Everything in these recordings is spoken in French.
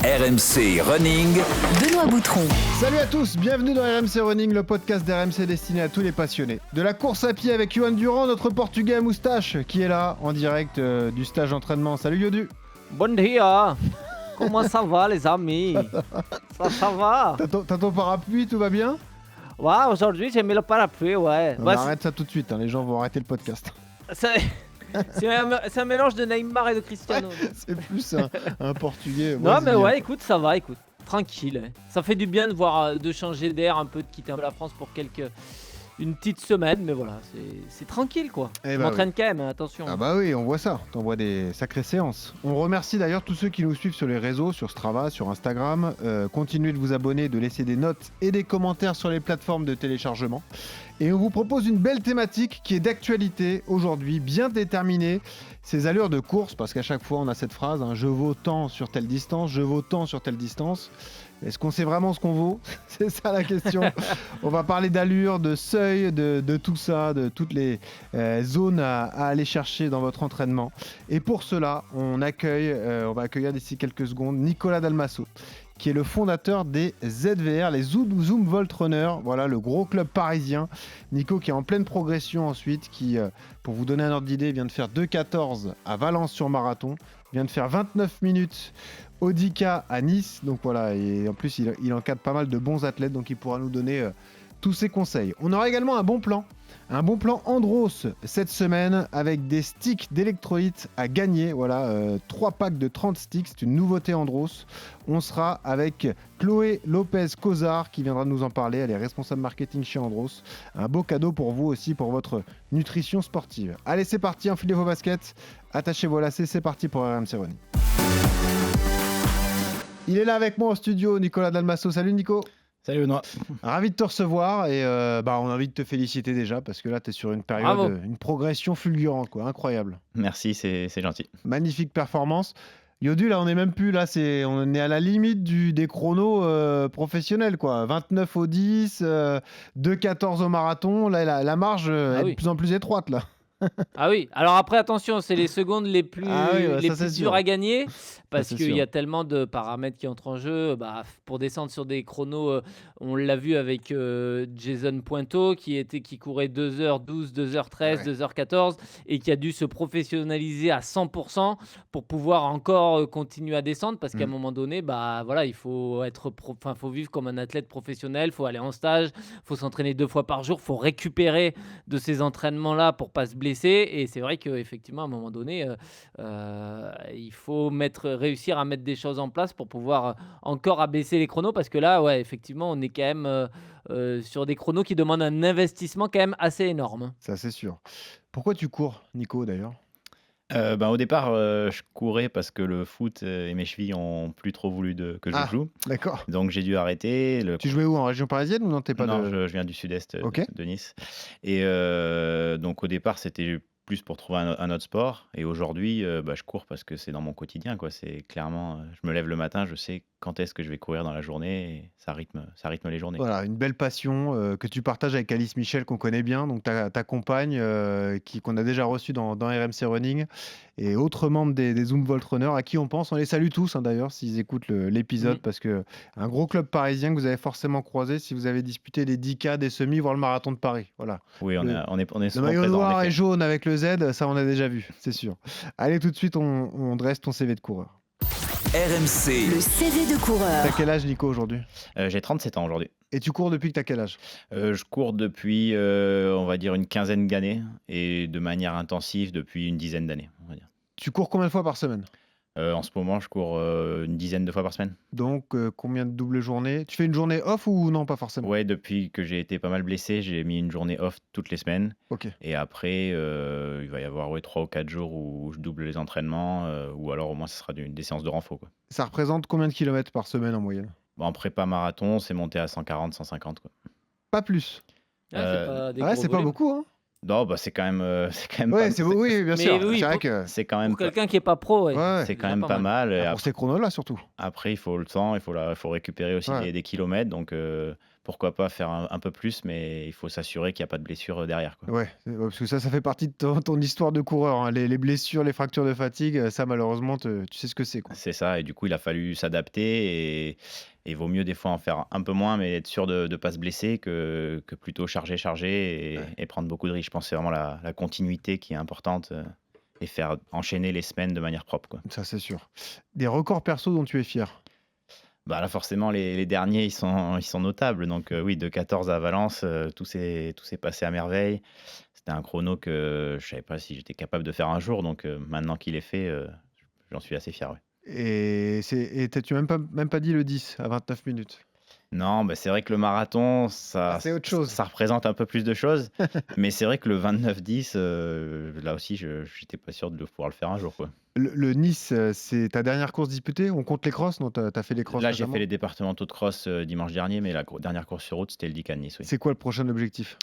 RMC Running. Benoît Boutron. Salut à tous, bienvenue dans RMC Running, le podcast d'RMC destiné à tous les passionnés. De la course à pied avec Yohan Durand, notre portugais à moustache, qui est là en direct du stage d'entraînement. Salut Yodu. Bon dia. Comment ça va les amis? Ça va. T'as ton parapluie, tout va bien? Ouais, aujourd'hui j'ai mis le parapluie, ouais. On arrête ça tout de suite, les gens vont arrêter le podcast. C'est un mélange de Neymar et de Cristiano. C'est plus un portugais. Non mais ouais, écoute, ça va, écoute. Tranquille. Ça fait du bien de voir, de changer d'air un peu, de quitter un peu la France pour une petite semaine, mais voilà, c'est tranquille quoi. Je m'entraîne quand même, attention. Ah bah oui, on voit ça, t'envoies des sacrées séances. On remercie d'ailleurs tous ceux qui nous suivent sur les réseaux, sur Strava, sur Instagram. Continuez de vous abonner, de laisser des notes et des commentaires sur les plateformes de téléchargement. Et on vous propose une belle thématique qui est d'actualité aujourd'hui, bien déterminée. Ces allures de course, parce qu'à chaque fois on a cette phrase, je vaux tant sur telle distance, je vaux tant sur telle distance. Est-ce qu'on sait vraiment ce qu'on vaut? C'est ça la question. On va parler d'allure, de seuil, de tout ça, de toutes les zones à aller chercher dans votre entraînement. Et pour cela, on va accueillir d'ici quelques secondes Nicolas Dalmasso, qui est le fondateur des ZVR, les Zoom Volt Runner, voilà le gros club parisien. Nico qui est en pleine progression ensuite, qui, pour vous donner un ordre d'idée, vient de faire 2,14 à Valence sur marathon, vient de faire 29 minutes au 10K à Nice, donc voilà, et en plus il encadre pas mal de bons athlètes, donc il pourra nous donner tous ses conseils. On aura également un bon plan Andros cette semaine avec des sticks d'électrolytes à gagner. Voilà, 3 packs de 30 sticks, c'est une nouveauté Andros. On sera avec Chloé Lopez-Cozard qui viendra nous en parler. Elle est responsable marketing chez Andros. Un beau cadeau pour vous aussi pour votre nutrition sportive. Allez, c'est parti, enfilez vos baskets, attachez vos lacets, c'est parti pour RMC Running. Il est là avec moi au studio, Nicolas Dalmasso. Salut Nico. Salut Benoît. Ravi de te recevoir et on a envie de te féliciter déjà parce que là tu es sur une période, une progression fulgurante, quoi, incroyable. Merci, c'est gentil. Magnifique performance. Yodu, là on est même plus, on est à la limite des chronos professionnels, quoi. 29 au 10, 2,14 au marathon, là la marge est de plus en plus étroite là. Ah oui, alors après attention, c'est les secondes les plus dures à gagner parce qu'il y a tellement de paramètres qui entrent en jeu. Pour descendre sur des chronos, on l'a vu avec Jason Pointeau qui courait 2h12, 2h13, 2h14 et qui a dû se professionnaliser à 100% pour pouvoir encore continuer à descendre parce qu'à un moment donné, il faut faut vivre comme un athlète professionnel, il faut aller en stage, il faut s'entraîner 2 fois par jour, il faut récupérer de ces entraînements-là pour pas se blesser. Et c'est vrai qu'effectivement, à un moment donné, il faut réussir à mettre des choses en place pour pouvoir encore abaisser les chronos parce que là, ouais, effectivement, on est quand même sur des chronos qui demandent un investissement quand même assez énorme. Ça, c'est sûr. Pourquoi tu cours, Nico, d'ailleurs? Au départ, je courais parce que le foot et mes chevilles ont plus trop voulu que je joue. D'accord. Donc j'ai dû arrêter. Tu jouais où, en région parisienne ou non? Je viens du sud-est de Nice. Et donc au départ, c'était plus pour trouver un autre sport. Et aujourd'hui, je cours parce que c'est dans mon quotidien, quoi. C'est clairement, je me lève le matin, je sais quand est-ce que je vais courir dans la journée. Et ça rythme les journées. Voilà, une belle passion que tu partages avec Alice Michel, qu'on connaît bien, donc ta compagne, qu'on a déjà reçue dans RMC Running, et autres membres des Zoom Volt Runner à qui on pense. On les salue tous, d'ailleurs, s'ils écoutent l'épisode, parce que un gros club parisien que vous avez forcément croisé si vous avez disputé les 10K, des semis, voire le marathon de Paris. Voilà. Oui, on est souvent le maillot présent, noir et jaune avec le Z, ça on a déjà vu, c'est sûr. Allez, tout de suite, on dresse ton CV de coureur. RMC. Le CV de coureur. T'as quel âge, Nico, aujourd'hui? J'ai 37 ans aujourd'hui. Et tu cours depuis que t'as quel âge? Je cours depuis, on va dire, une quinzaine d'années et de manière intensive depuis une dizaine d'années, on va dire. Tu cours combien de fois par semaine? En ce moment, je cours une dizaine de fois par semaine. Donc, combien de doubles journées? Tu fais une journée off ou non, pas forcément? Ouais, depuis que j'ai été pas mal blessé, j'ai mis une journée off toutes les semaines. Ok. Et après, il va y avoir 3 ou 4 jours où je double les entraînements, ou alors au moins ce sera des séances de renfo, quoi. Ça représente combien de kilomètres par semaine en moyenne? En prépa marathon, c'est monté à 140, 150, quoi. Pas plus. C'est pas des c'est gros pas volumes. beaucoup, hein? Non, bah, c'est quand même, Ouais, pas oui, bien sûr. oui, C'est vrai pour que c'est quand même pour pas quelqu'un qui est pas pro, ouais, ouais, c'est c'est quand déjà même pas pas mal. mal et pour ces chronos-là surtout. après il faut le temps, il faut récupérer aussi Ouais. des kilomètres donc pourquoi pas faire un peu plus, mais il faut s'assurer qu'il y a pas de blessure, derrière, quoi. Ouais, parce que ça fait partie de ton histoire de coureur, hein. Les blessures, les fractures de fatigue, ça malheureusement, tu sais ce que c'est, quoi. C'est ça et du coup, il a fallu s'adapter et vaut mieux des fois en faire un peu moins, mais être sûr de pas se blesser que plutôt charger Ouais. et prendre beaucoup de risques. Je pense que c'est vraiment la continuité qui est importante, et faire enchaîner les semaines de manière propre, quoi. Ça, c'est sûr. Des records perso dont tu es fier? Bah, là, forcément, les derniers, ils sont notables. Donc, oui, de 14 à Valence, tout s'est passé à merveille. C'était un chrono que je savais pas si j'étais capable de faire un jour. Donc, maintenant qu'il est fait, j'en suis assez fier, ouais. Et tu même pas dit le 10 à 29 minutes? Non, bah, c'est vrai que le marathon, Ah, c'est autre chose. ça représente un peu plus de choses. Mais c'est vrai que le 29-10, là aussi, je j'étais pas sûr de pouvoir le faire un jour, quoi. Le Nice, c'est ta dernière course disputée? On compte les crosses? Non, tu as fait les crosses Là, j'ai récemment? fait les départementaux de cross, dimanche dernier, mais la dernière course sur route, c'était le 10K de Nice, oui. C'est quoi le prochain objectif?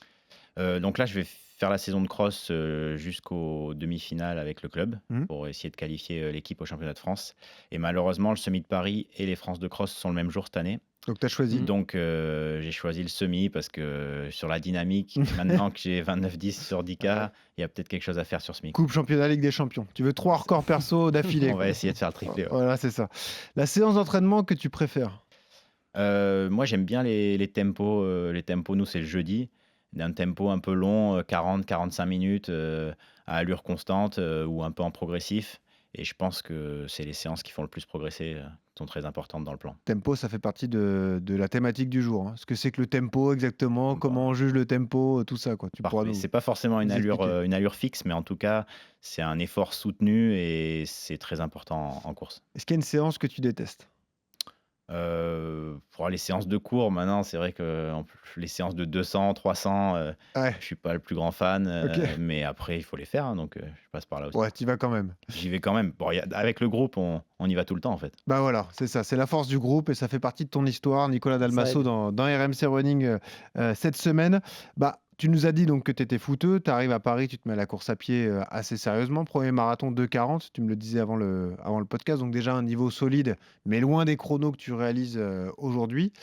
Donc là, je vais faire la saison de cross, jusqu'aux demi-finales avec le club Mmh. pour essayer de qualifier, l'équipe au championnat de France et malheureusement, le semi de Paris et les France de cross sont le même jour cette année. Donc tu as choisi? Donc j'ai choisi le semi parce que sur la dynamique, maintenant que j'ai 29-10 sur 10K, il y a peut-être quelque chose à faire sur ce mi. Coupe championnat Ligue des champions. Tu veux 3 records perso d'affilée, On quoi. va essayer de faire le triplé, ouais. Voilà, c'est ça. La séance d'entraînement que tu préfères? Moi, j'aime bien les tempos, nous, c'est le jeudi. D'un tempo un peu long, 40-45 minutes, à allure constante, ou un peu en progressif et je pense que c'est les séances qui font le plus progresser, qui sont très importantes dans le plan. Tempo, ça fait partie de la thématique du jour, hein. Ce que c'est que le tempo exactement, Bah, comment on juge le tempo, tout ça, quoi. Tu pourras parfait. nous C'est pas forcément nous expliquer. une allure fixe, mais en tout cas, c'est un effort soutenu et c'est très important en course. Est-ce qu'il y a une séance que tu détestes? Pour les séances de cours, maintenant, c'est vrai que les séances de 200, 300, Ouais, je suis pas le plus grand fan, OK. mais après il faut les faire, hein, donc je passe par là aussi. Ouais, tu vas quand même. J'y vais quand même. Bon, avec le groupe, on y va tout le temps, en fait. Bah voilà, c'est ça, c'est la force du groupe et ça fait partie de ton histoire, Nicolas Dalmasso, aide. dans RMC Running cette semaine. Bah, tu nous as dit donc que tu étais footeux, tu arrives à Paris, tu te mets à la course à pied assez sérieusement. Premier marathon 2,40, tu me le disais avant le podcast, donc déjà un niveau solide, mais loin des chronos que tu réalises aujourd'hui.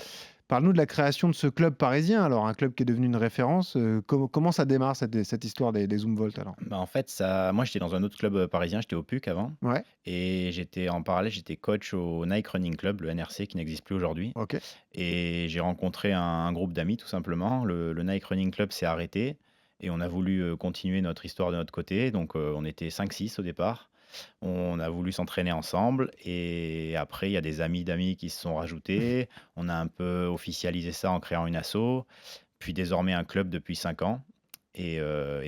Parle-nous de la création de ce club parisien, alors un club qui est devenu une référence. Comment ça démarre cette histoire des Zumwalt alors? Bah, en fait, moi, j'étais dans un autre club parisien, j'étais au PUC avant, Ouais, et en parallèle, j'étais coach au Nike Running Club, le NRC, qui n'existe plus aujourd'hui. ok. Et j'ai rencontré un groupe d'amis, tout simplement. Le Nike Running Club s'est arrêté, et on a voulu continuer notre histoire de notre côté. Donc, on était 5-6 au départ. On a voulu s'entraîner ensemble et après, il y a des amis d'amis qui se sont rajoutés. On a un peu officialisé ça en créant une asso, puis désormais un club depuis 5 ans. Et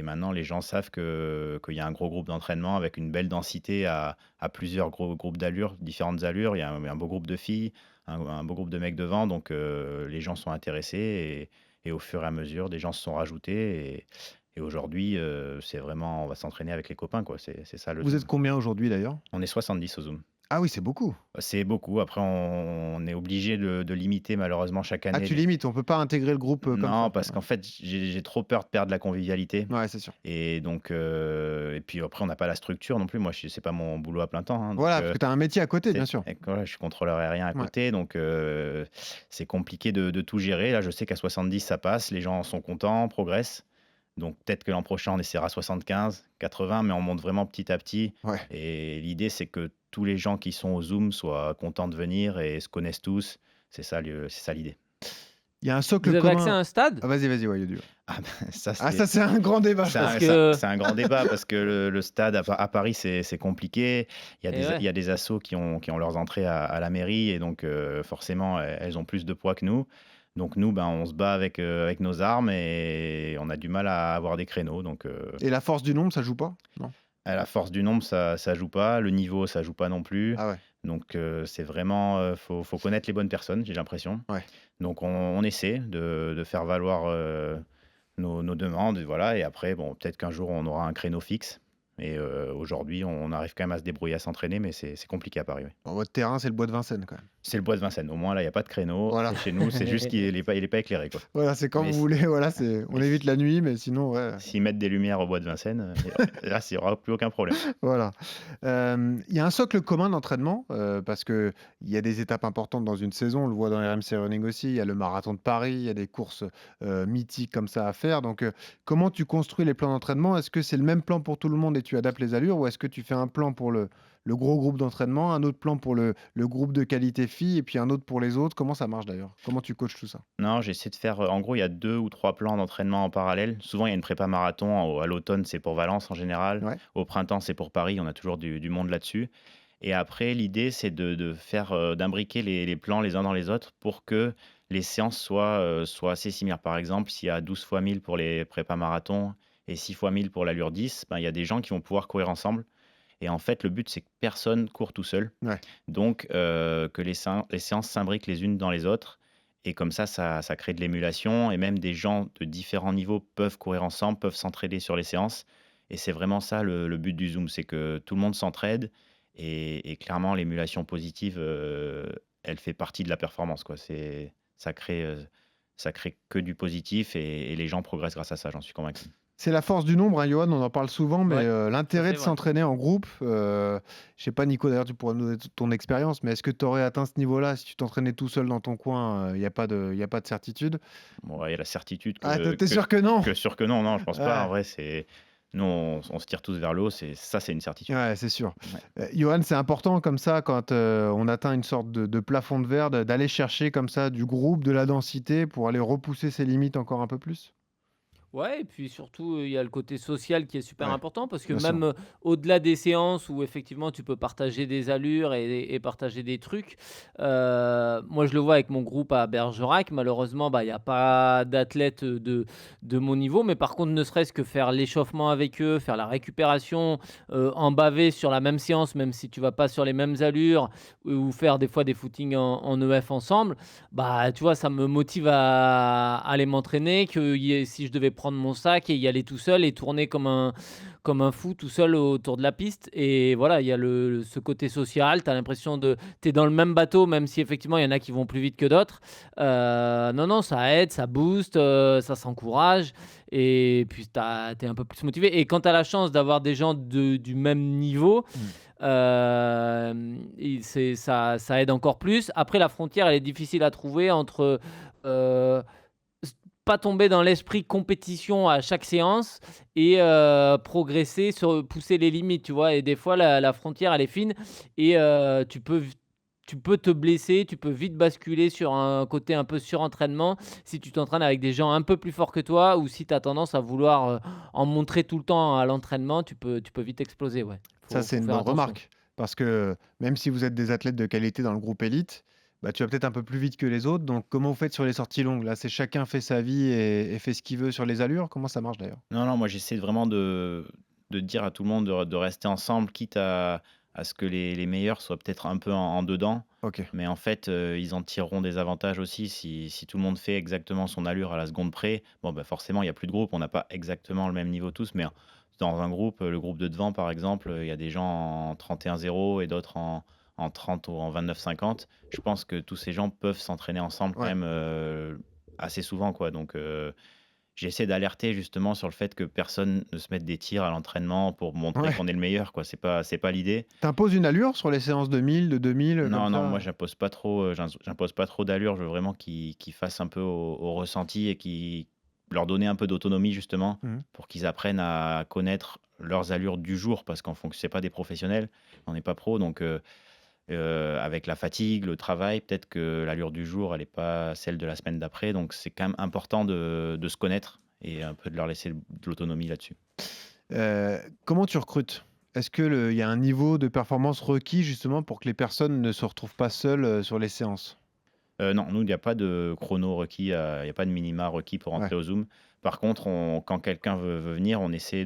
maintenant, les gens savent qu'il y a un gros groupe d'entraînement avec une belle densité à plusieurs gros groupes d'allures, différentes allures. Il y a un beau groupe de filles, un beau groupe de mecs devant. Donc, les gens sont intéressés et au fur et à mesure, des gens se sont rajoutés. Et aujourd'hui, c'est vraiment, on va s'entraîner avec les copains, quoi. C'est ça le Vous Zoom. êtes combien aujourd'hui d'ailleurs? On est 70 au Zoom. Ah oui, c'est beaucoup. C'est beaucoup. Après, on est obligé de limiter malheureusement chaque Ah, année. tu limites, on peut pas intégrer le groupe comme ça. Non, parce qu'en fait, j'ai trop peur de perdre la convivialité. Ouais, c'est sûr. Et donc, et puis après, on n'a pas la structure non plus. Moi, c'est pas mon boulot à plein temps, hein. Donc, Voilà, parce que tu as un métier à côté, bien sûr. voilà, je suis contrôleur aérien à Ouais. côté, donc c'est compliqué de tout gérer. Là, je sais qu'à 70, ça passe, les gens sont contents, progressent. Donc peut-être que l'an prochain, on essaiera 75, 80, mais on monte vraiment petit à petit. Ouais. Et l'idée, c'est que tous les gens qui sont au Zoom soient contents de venir et se connaissent tous. C'est ça l'idée. Il y a un socle Vous avez accès à commun. un stade? Ah, vas-y, ouais, Yodu. Ah, ben, ça, Ah, ça, c'est un grand débat. c'est ça. un, que- c'est un grand débat parce que le stade à Paris, c'est compliqué. Il y a Et ouais. il y a des assos qui ont leurs entrées à la mairie et donc forcément, elles ont plus de poids que nous. Donc nous, ben, on se bat avec nos armes et on a du mal à avoir des créneaux. Donc Et la force du nombre, ça joue pas? Non. à la force du nombre, ça joue pas. Le niveau, ça joue pas non plus. Ah ouais. Donc c'est vraiment, faut connaître les bonnes personnes, j'ai l'impression. Ouais. Donc on essaie de faire valoir nos demandes, voilà. Et après, bon, peut-être qu'un jour on aura un créneau fixe, Et aujourd'hui, on arrive quand même à se débrouiller, à s'entraîner, mais c'est compliqué à Paris. Oui. Bon, votre terrain, c'est le bois de Vincennes quand même. C'est le bois de Vincennes. Au moins, là, il n'y a pas de créneau. Voilà. C'est chez nous, c'est juste qu'il n'est pas éclairé. Quoi. Voilà, c'est quand Mais vous voulez. Voilà, on mais évite la nuit, mais sinon, ouais. s'ils mettent des lumières au bois de Vincennes, là, il n'y aura plus aucun problème. Voilà. Il y a un socle commun d'entraînement parce qu'il y a des étapes importantes dans une saison. On le voit dans RMC Running aussi. Il y a le marathon de Paris, il y a des courses mythiques comme ça à faire. Donc, comment tu construis les plans d'entraînement? Est-ce que c'est le même plan pour tout le monde et tu adaptes les allures ou est-ce que tu fais un plan pour le gros groupe d'entraînement, un autre plan pour le groupe de qualité filles et puis un autre pour les autres? Comment ça marche d'ailleurs? Comment tu coaches tout ça? Non, j'essaie de faire. En gros, il y a 2 ou 3 plans d'entraînement en parallèle. Souvent, il y a une prépa marathon. À l'automne, c'est pour Valence en général. Ouais. Au printemps, c'est pour Paris. On a toujours du monde là-dessus. Et après, l'idée, c'est de faire d'imbriquer les plans les uns dans les autres pour que les séances soient assez similaires. Par exemple, s'il y a 12 fois 1000 pour les prépas marathon et 6 fois 1000 pour l'allure 10, ben, il y a des gens qui vont pouvoir courir ensemble. Et en fait, le but, c'est que personne court tout seul. Ouais. Donc, que les séances s'imbriquent les unes dans les autres. Et comme ça crée de l'émulation. Et même des gens de différents niveaux peuvent courir ensemble, peuvent s'entraider sur les séances. Et c'est vraiment ça le but du Zoom, c'est que tout le monde s'entraide. Et clairement, l'émulation positive, elle fait partie de la performance, quoi. Ça crée que du positif et les gens progressent grâce à ça, j'en suis convaincu. C'est la force du nombre, hein, Johan, on en parle souvent, mais Ouais, l'intérêt c'est de vrai. s'entraîner en groupe, je sais pas, Nico, d'ailleurs, tu pourrais nous donner ton expérience, mais est-ce que tu aurais atteint ce niveau-là si tu t'entraînais tout seul dans ton coin? Il n'y a pas de certitude. Bon, il y a la certitude Ah, que, t'es que, sûr que non? que sûr que non, non, je pense pas. En Ouais. vrai, nous, on se tire tous vers le haut, c'est une certitude. Ouais, c'est sûr. Ouais. Johan, c'est important comme ça, quand on atteint une sorte de plafond de verre, d'aller chercher comme ça du groupe, de la densité pour aller repousser ses limites encore un peu plus? Ouais, et puis surtout, il y a le côté social qui est super Ouais, important parce que bien sûr. même au-delà des séances où effectivement tu peux partager des allures et partager des trucs, moi je le vois avec mon groupe à Bergerac, malheureusement, bah, il y a pas d'athlètes de mon niveau, mais par contre, ne serait-ce que faire l'échauffement avec eux, faire la récupération, en baver sur la même séance, même si tu vas pas sur les mêmes allures, ou faire des fois des footings en EF ensemble, bah, tu vois, ça me motive à aller m'entraîner, si je devais prendre mon sac et y aller tout seul et tourner comme un fou tout seul autour de la piste. Et voilà, il y a ce côté social, tu as l'impression tu es dans le même bateau, même si effectivement il y en a qui vont plus vite que d'autres. Non, non, ça aide, ça booste, ça s'encourage et puis tu es un peu plus motivé. Et quand tu as la chance d'avoir des gens du même niveau, Mmh. ça aide encore plus. Après, la frontière, elle est difficile à trouver entre euh, pas tomber dans l'esprit compétition à chaque séance et progresser, pousser les limites, tu vois. Et des fois, la frontière, elle est fine et tu peux te blesser, tu peux vite basculer sur un côté un peu surentraînement si tu t'entraînes avec des gens un peu plus forts que toi ou si tu as tendance à vouloir en montrer tout le temps à l'entraînement, tu peux vite exploser, ouais. Ça, c'est Faut une faire bonne attention. remarque. Parce que même si vous êtes des athlètes de qualité dans le groupe élite, bah, tu vas peut-être un peu plus vite que les autres. Donc, comment vous faites sur les sorties longues? Là, c'est chacun fait sa vie et fait ce qu'il veut sur les allures. Comment ça marche d'ailleurs? Non, non, moi j'essaie vraiment de dire à tout le monde de rester ensemble, quitte à ce que les meilleurs soient peut-être un peu en dedans. Ok. Mais en fait, ils en tireront des avantages aussi si tout le monde fait exactement son allure à la seconde près. Bon, bah forcément, il n'y a plus de groupe, on n'a pas exactement le même niveau tous, mais dans un groupe, le groupe de devant, par exemple, il y a des gens en 31-0 et d'autres en 30 ou en 29-50. Je pense que tous ces gens peuvent s'entraîner ensemble quand Ouais. même assez souvent, quoi. Donc, j'essaie d'alerter justement sur le fait que personne ne se mette des tirs à l'entraînement pour montrer Ouais. qu'on est le meilleur, quoi. C'est pas l'idée. T'imposes une allure sur les séances de 1000, de 2000, Non, comme non, ça? moi j'impose pas trop d'allure. Je veux vraiment qu'ils fassent un peu au ressenti et qui leur donner un peu d'autonomie justement Mhm. pour qu'ils apprennent à connaître leurs allures du jour parce qu'en fond, c'est pas des professionnels, on n'est pas pro, donc avec la fatigue, le travail, peut-être que l'allure du jour, elle n'est pas celle de la semaine d'après, donc c'est quand même important de se connaître et un peu de leur laisser de l'autonomie là-dessus. Comment tu recrutes? Est-ce qu'il y a un niveau de performance requis justement pour que les personnes ne se retrouvent pas seules sur les séances? Non, nous, il n'y a pas de chrono requis, il n'y a pas de minima requis pour entrer Ouais. au Zoom. Par contre, quand quelqu'un veut venir, on essaie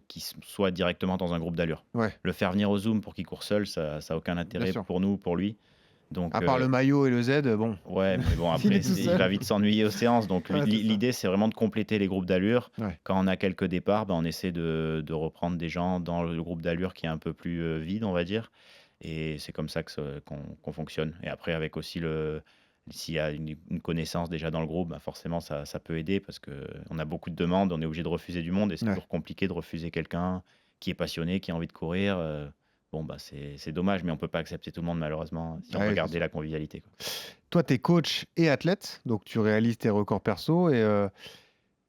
qu'il soit directement dans un groupe d'allure. Ouais, Le faire venir au Zoom pour qu'il court seul, ça n'a aucun bien intérêt sûr. pour nous, pour lui. Donc, À part le maillot et le Z, bon. ouais, mais bon, Il après, est tout il seul. va vite s'ennuyer aux séances. Donc, Ouais, c'est ça. l'idée, c'est vraiment de compléter les groupes d'allure. Ouais. Quand on a quelques départs, on essaie de reprendre des gens dans le groupe d'allure qui est un peu plus vide, on va dire. Et c'est comme ça qu'on fonctionne. Et après, avec aussi s'il y a une connaissance déjà dans le groupe, forcément, ça peut aider parce qu'on a beaucoup de demandes, on est obligé de refuser du monde et c'est Ouais. toujours compliqué de refuser quelqu'un qui est passionné, qui a envie de courir. C'est dommage, mais on peut pas accepter tout le monde malheureusement si on Ouais, veut c'est garder sûr. la convivialité, quoi. Toi, tu es coach et athlète, donc tu réalises tes records perso. Et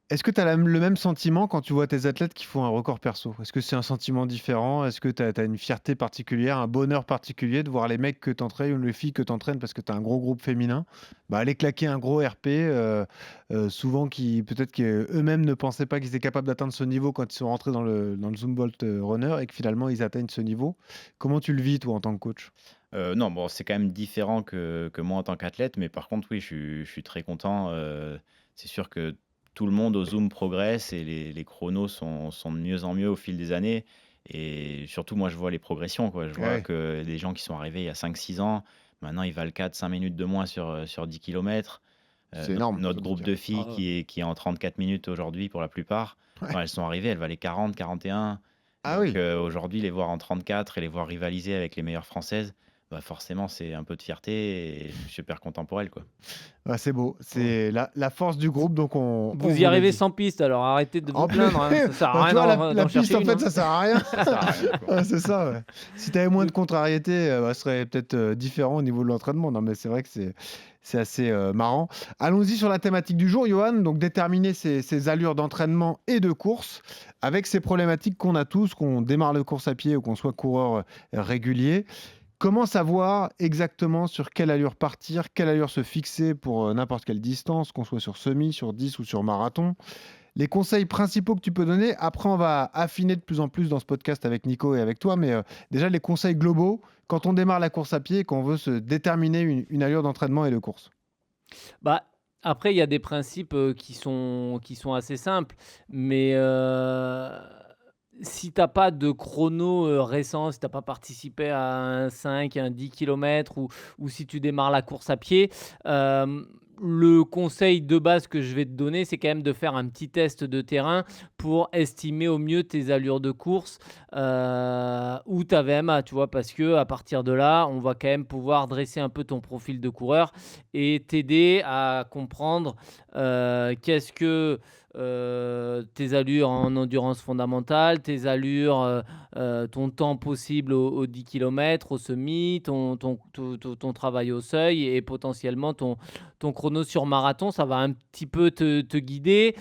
est-ce que tu as le même sentiment quand tu vois tes athlètes qui font un record perso? Est-ce que c'est un sentiment différent? Est-ce que tu as une fierté particulière, un bonheur particulier de voir les mecs que tu entraînes ou les filles que tu entraînes parce que tu as un gros groupe féminin, aller claquer un gros RP, souvent qui peut-être qu'eux-mêmes ne pensaient pas qu'ils étaient capables d'atteindre ce niveau quand ils sont rentrés dans le Zumboldt Runner et que finalement ils atteignent ce niveau? Comment tu le vis, toi, en tant que coach? Non, bon, c'est quand même différent que moi en tant qu'athlète, mais par contre, oui, je suis très content. C'est sûr que tout le monde au Zoom progresse et les chronos sont de mieux en mieux au fil des années. Et surtout, moi, je vois les progressions, quoi. Je vois Ouais, que des gens qui sont arrivés il y a 5 6 ans, maintenant, ils valent 4 5 minutes de moins sur 10 kilomètres. c'est énorme Notre sur 10 groupe de km. filles Ah ouais. qui est en 34 minutes aujourd'hui pour la plupart, quand Ouais. elles sont arrivées, elles valaient 40 41. Ah Donc oui. aujourd'hui, les voir en 34 et les voir rivaliser avec les meilleures françaises, forcément, c'est un peu de fierté et je suis super content pour elles, quoi. Ah, c'est beau, Ouais. c'est la force du groupe, donc on Vous y vous le arrivez dit. sans piste, alors arrêtez de En vous plus, plaindre, hein. Ça sert à tu rien vois, d'en la chercher piste, en une, fait, hein. ça sert à rien. Ça sert à rien, quoi. Ouais, c'est ça, ouais. Si tu avais moins de contrariétés, ce serait peut-être différent au niveau de l'entraînement. Non, mais c'est vrai que c'est assez marrant. Allons-y sur la thématique du jour, Johan. Donc, déterminer ses allures d'entraînement et de course avec ces problématiques qu'on a tous, qu'on démarre le course à pied ou qu'on soit coureur régulier. Comment savoir exactement sur quelle allure partir, quelle allure se fixer pour n'importe quelle distance, qu'on soit sur semi, sur 10 ou sur marathon? Les conseils principaux que tu peux donner, après on va affiner de plus en plus dans ce podcast avec Nico et avec toi, mais déjà les conseils globaux quand on démarre la course à pied et qu'on veut se déterminer une allure d'entraînement et de course. Bah, après, il y a des principes, qui sont assez simples, mais si t'as pas de chrono, récent, si t'as pas participé à un 5, un 10 kilomètres ou si tu démarres la course à pied, le conseil de base que je vais te donner, c'est quand même de faire un petit test de terrain pour estimer au mieux tes allures de course, ou ta VMA, tu vois? Parce que à partir de là, on va quand même pouvoir dresser un peu ton profil de coureur et t'aider à comprendre, qu'est-ce que, tes allures en endurance fondamentale, tes allures, ton temps possible aux 10 kilomètres, au semi, ton travail au seuil et potentiellement ton chrono sur marathon. Ça va un petit peu te guider.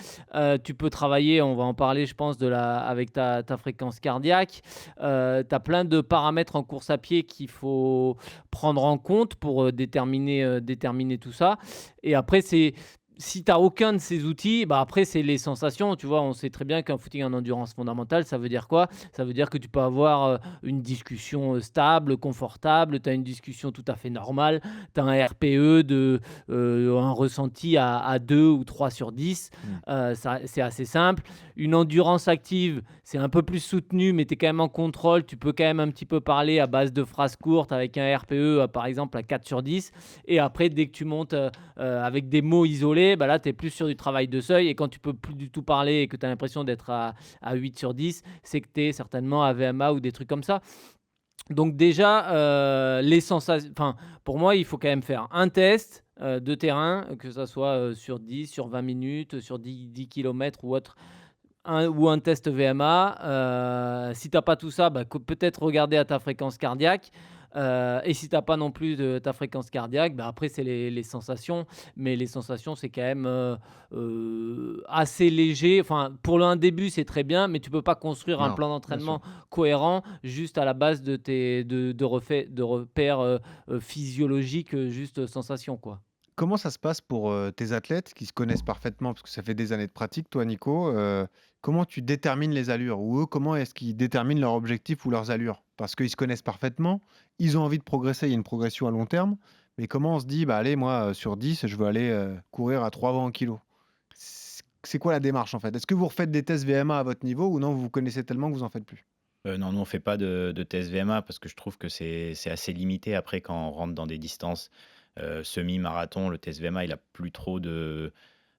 Tu peux travailler, on va en parler, je pense, avec ta fréquence cardiaque. Tu as plein de paramètres en course à pied qu'il faut prendre en compte pour déterminer tout ça. Et après, si tu as aucun de ces outils, après, c'est les sensations. Tu vois, on sait très bien qu'un footing en endurance fondamentale, ça veut dire quoi? Ça veut dire que tu peux avoir une discussion stable, confortable, tu as une discussion tout à fait normale, tu as un RPE un ressenti à 2 ou 3 sur 10. C'est assez simple. Une endurance active, c'est un peu plus soutenu, mais tu es quand même en contrôle. Tu peux quand même un petit peu parler à base de phrases courtes avec un RPE, par exemple, à 4 sur 10. Et après, dès que tu montes avec des mots isolés, là, tu es plus sur du travail de seuil. Et quand tu peux plus du tout parler et que tu as l'impression d'être à 8 sur 10, c'est que tu es certainement à VMA ou des trucs comme ça. Donc déjà, les sensations, pour moi, il faut quand même faire un test de terrain, que ça soit sur 10, sur 20 minutes, sur 10 kilomètres ou autre, ou un test VMA. Si tu n'as pas tout ça, peut-être regarder à ta fréquence cardiaque. Et si tu n'as pas non plus de ta fréquence cardiaque, après, c'est les sensations. Mais les sensations, c'est quand même assez léger. Enfin, pour un début, c'est très bien, mais tu peux pas construire un Non, plan bien sûr. d'entraînement cohérent juste à la base de repères physiologiques, juste sensations, quoi. Comment ça se passe pour tes athlètes qui se connaissent parfaitement, parce que ça fait des années de pratique, toi, Nico? Comment tu détermines les allures? Ou eux, comment est-ce qu'ils déterminent leur objectif ou leurs allures? Parce qu'ils se connaissent parfaitement, ils ont envie de progresser, il y a une progression à long terme. Mais comment on se dit, allez, moi, sur 10, je veux aller courir à 3 en kilo? C'est quoi la démarche en fait? Est-ce que vous refaites des tests VMA à votre niveau ou non, vous vous connaissez tellement que vous en faites plus? Non, nous on fait pas de test VMA parce que je trouve que c'est assez limité après quand on rentre dans des distances, semi-marathon. Le test VMA, il a plus trop de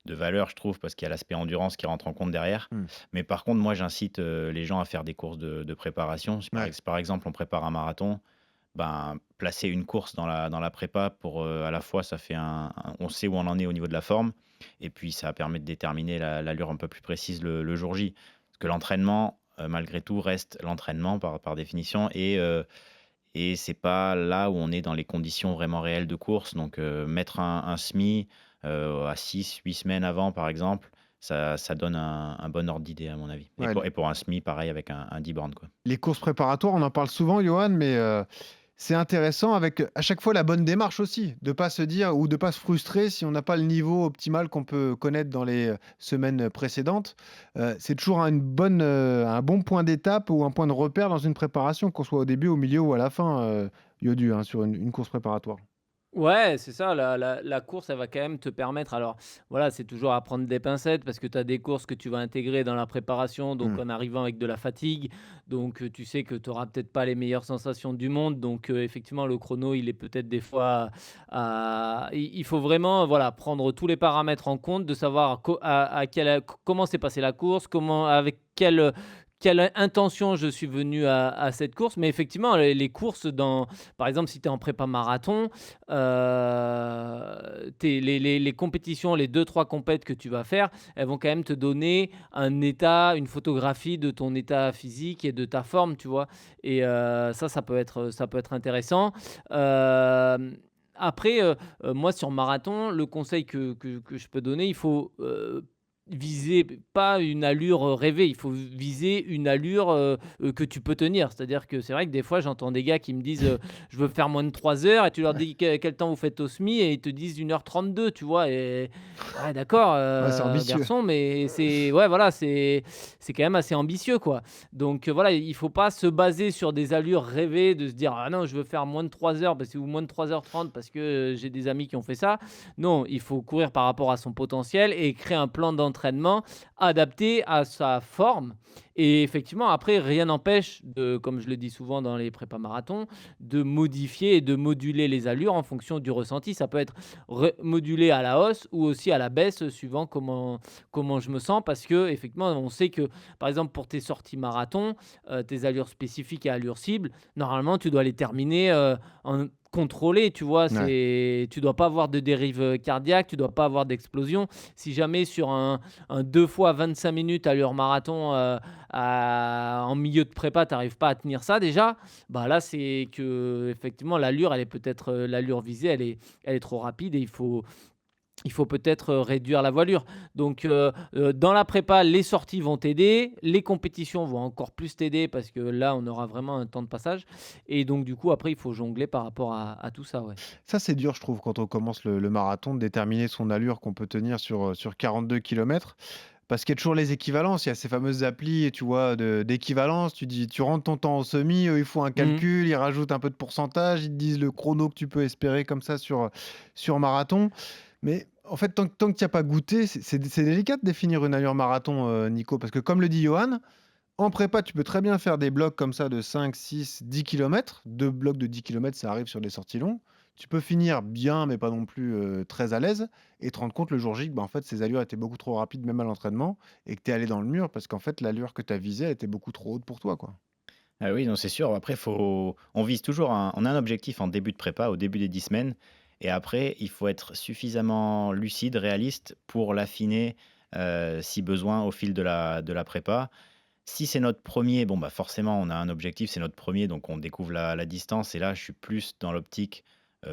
valeur, je trouve, parce qu'il y a l'aspect endurance qui rentre en compte derrière. Mmh. Mais par contre, moi, j'incite, les gens à faire des courses de préparation. Si Ouais. par exemple, on prépare un marathon, ben, placer une course dans la prépa pour, à la fois, ça fait on sait où on en est au niveau de la forme et puis ça permet de déterminer l'allure un peu plus précise le jour J. Parce que l'entraînement, malgré tout, reste l'entraînement par définition et c'est pas là où on est dans les conditions vraiment réelles de course. Donc, mettre un SMI, à 6-8 semaines avant, par exemple, ça donne un bon ordre d'idée, à mon avis. Ouais, Et pour un SMI, pareil, avec un 10 bornes, quoi. les courses préparatoires, on en parle souvent, Johan, mais c'est intéressant avec à chaque fois la bonne démarche aussi, de pas se dire ou de pas se frustrer si on n'a pas le niveau optimal qu'on peut connaître dans les semaines précédentes. C'est toujours un bon point d'étape ou un point de repère dans une préparation, qu'on soit au début, au milieu ou à la fin, Yodu, hein, sur une course préparatoire. Ouais, c'est ça, la course, elle va quand même te permettre alors voilà, c'est toujours à prendre des pincettes parce que tu as des courses que tu vas intégrer dans la préparation, donc Mm. en arrivant avec de la fatigue, donc tu sais que tu auras peut-être pas les meilleures sensations du monde, donc effectivement, le chrono, il est peut-être des fois à il faut vraiment, voilà, prendre tous les paramètres en compte, de savoir à comment s'est passée la course, comment avec quelle intention je suis venu à cette course. Mais effectivement, les courses par exemple, si tu es en prépa marathon, les compétitions, les deux trois compètes que tu vas faire, elles vont quand même te donner un état, une photographie de ton état physique et de ta forme, tu vois? Et ça peut être intéressant. Après, moi sur marathon, le conseil que je peux donner, il faut, viser pas une allure, rêvée, il faut viser une allure, que tu peux tenir. C'est-à-dire que c'est vrai que des fois j'entends des gars qui me disent, «Je veux faire moins de 3 heures» et tu leur dis: Quel temps vous faites au SMI?» et ils te disent 1h32, tu vois? Et ouais d'accord, Ouais, c'est ambitieux. garçon, mais c'est ouais voilà, c'est quand même assez ambitieux, quoi. Donc voilà, il faut pas se baser sur des allures rêvées, de se dire: «Ah non, je veux faire moins de 3 heures ou moins de 3h30 parce que, j'ai des amis qui ont fait ça». Non, il faut courir par rapport à son potentiel et créer un plan d'entraînement adapté à sa forme. Et effectivement, après, rien n'empêche comme je le dis souvent dans les prépas marathons, de modifier et de moduler les allures en fonction du ressenti. Ça peut être modulé à la hausse ou aussi à la baisse, suivant comment je me sens. Parce que effectivement, on sait que, par exemple, pour tes sorties marathon, tes allures spécifiques et allures cibles, normalement, tu dois les terminer en contrôlé, tu vois? Ouais. Tu dois pas avoir de dérive, cardiaque, tu dois pas avoir d'explosion. Si jamais sur un 2 fois 25 minutes allure marathon, en milieu de prépa, tu arrives pas à tenir ça déjà, bah, là, c'est que effectivement l'allure, elle est peut-être, l'allure visée, elle est trop rapide et il faut peut-être, réduire la voilure. Donc, dans la prépa, les sorties vont t'aider, les compétitions vont encore plus t'aider parce que là, on aura vraiment un temps de passage et donc du coup, après, il faut jongler par rapport à tout ça, ouais. Ça, c'est dur, je trouve, quand on commence le marathon, de déterminer son allure qu'on peut tenir sur 42 kilomètres. Parce qu'il y a toujours les équivalences. Il y a ces fameuses applis, tu vois, d'équivalence. Tu rentres ton temps au semi, eux, ils font un Mmh. calcul, ils rajoutent un peu de pourcentage, ils te disent le chrono que tu peux espérer comme ça sur marathon. Mais en fait, tant que tu n'y as pas goûté, c'est délicat de définir une allure marathon, Nico. Parce que comme le dit Johan, en prépa, tu peux très bien faire des blocs comme ça de 5, 6, 10 kilomètres. Deux blocs de 10 kilomètres, ça arrive sur des sorties longues. Tu peux finir bien, mais pas non plus très à l'aise, et te rendre compte le jour J que bah, en fait, ces allures étaient beaucoup trop rapides, même à l'entraînement, et que tu es allé dans le mur parce qu'en fait, l'allure que tu as visée elle était beaucoup trop haute pour toi, quoi. Ah oui, non, c'est sûr. Après, on vise toujours on a un objectif en début de prépa, au début des 10 semaines. Et après, il faut être suffisamment lucide, réaliste pour l'affiner, si besoin, au fil de la prépa. Si c'est notre premier, bon, bah forcément, on a un objectif, c'est notre premier, donc on découvre la distance. Et là, je suis plus dans l'optique,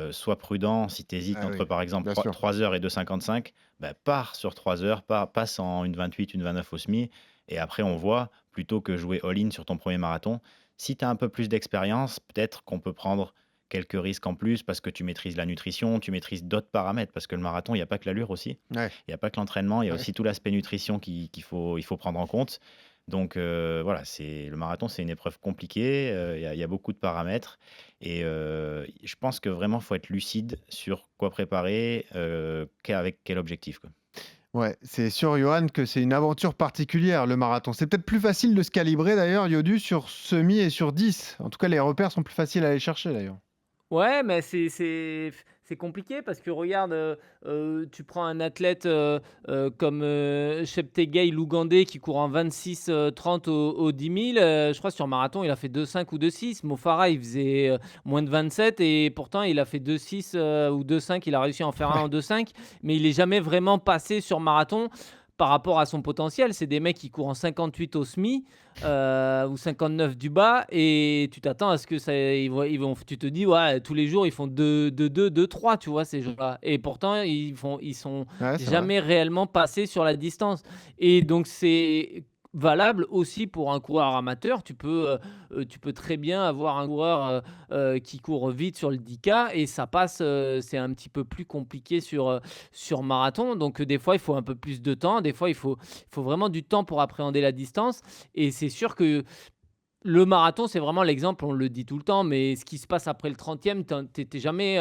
sois prudent. Si tu hésites Ah entre, oui, par exemple, bien 3, sûr. 3 heures et 2,55, bah, pars sur 3 heures, passe en une 28, une 29 au SMI. Et après, on voit, plutôt que jouer all-in sur ton premier marathon. Si tu as un peu plus d'expérience, peut-être qu'on peut prendre quelques risques en plus parce que tu maîtrises la nutrition, tu maîtrises d'autres paramètres. Parce que le marathon, il n'y a pas que l'allure aussi. Ouais, Il n'y a pas que l'entraînement, il y a ouais. aussi tout l'aspect nutrition il faut prendre en compte. Donc voilà, le marathon, c'est une épreuve compliquée, il y a beaucoup de paramètres et je pense que vraiment, il faut être lucide sur quoi préparer, avec quel objectif, quoi. Ouais, c'est sûr, Johan, que c'est une aventure particulière, le marathon. C'est peut-être plus facile de se calibrer, d'ailleurs, Yodu, sur semi et sur 10. En tout cas, les repères sont plus faciles à aller chercher, d'ailleurs. Ouais, mais c'est compliqué parce que regarde, tu prends un athlète, comme, Cheptegei l'Ougandais qui court en 26, 30 au 10 000, je crois sur marathon, il a fait 2,5 ou 2,6. Mo Farah, il faisait, moins de 27 et pourtant il a fait 2,6, ou 2,5. Il a réussi à en faire un Ouais. en 2,5, mais il est jamais vraiment passé sur marathon par rapport à son potentiel. C'est des mecs qui courent en 58 au semi, ou 59 du bas et tu t'attends à ce que ça ils vont tu te dis: «Ouais, tous les jours, ils font 2-2, 2-3», tu vois, ces gens-là et pourtant ils sont Ouais, c'est vrai. jamais réellement passés sur la distance et donc c'est valable aussi pour un coureur amateur. Tu peux très bien avoir un coureur, qui court vite sur le 10K et ça passe, c'est un petit peu plus compliqué sur marathon donc des fois, il faut un peu plus de temps. Des fois, il faut vraiment du temps pour appréhender la distance et c'est sûr que le marathon, c'est vraiment l'exemple, on le dit tout le temps, mais ce qui se passe après le 30e, tu jamais,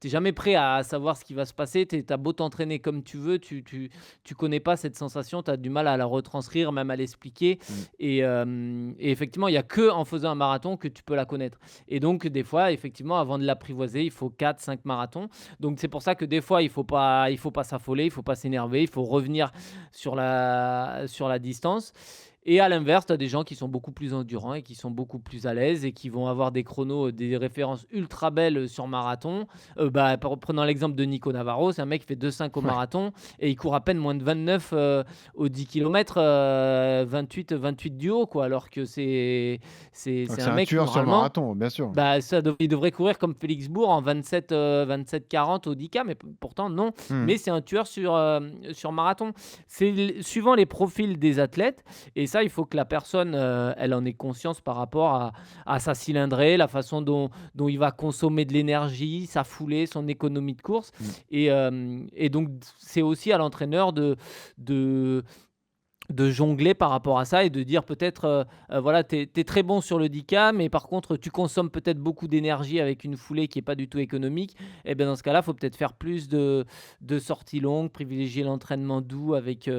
jamais prêt à savoir ce qui va se passer. Tu as beau t'entraîner comme tu veux, tu connais pas cette sensation, tu as du mal à la retranscrire, même à l'expliquer Mm. et effectivement, il y a que en faisant un marathon que tu peux la connaître et donc des fois, effectivement, avant de l'apprivoiser, il faut 4, 5 marathons. Donc c'est pour ça que des fois, il faut pas s'affoler, il faut pas s'énerver, il faut revenir sur la distance et à l'inverse, tu as des gens qui sont beaucoup plus endurants et qui sont beaucoup plus à l'aise et qui vont avoir des chronos, des références ultra belles, sur marathon. Prenons l'exemple de Nico Navarro, c'est un mec qui fait 2,5 au Ouais. marathon et il court à peine moins de 29, aux 10 km, 28 du haut, quoi. Alors que c'est Donc, c'est un un mec tueur sur le normalement, marathon, bien sûr. il devrait courir comme Félix Bourg en 27, 27-40 au 10K, mais pourtant non. Mm. Mais c'est un tueur sur marathon. Suivant les profils des athlètes, et ça, il faut que la personne, elle en ait conscience par rapport à sa cylindrée, la façon dont il va consommer de l'énergie, sa foulée, son économie de course. Mm. Et donc, c'est aussi à l'entraîneur de jongler par rapport à ça et de dire peut-être, voilà, tu es très bon sur le 10K, mais par contre, tu consommes peut-être beaucoup d'énergie avec une foulée qui est pas du tout économique. Et bien, dans ce cas-là, il faut peut-être faire plus de sorties longues, privilégier l'entraînement doux avec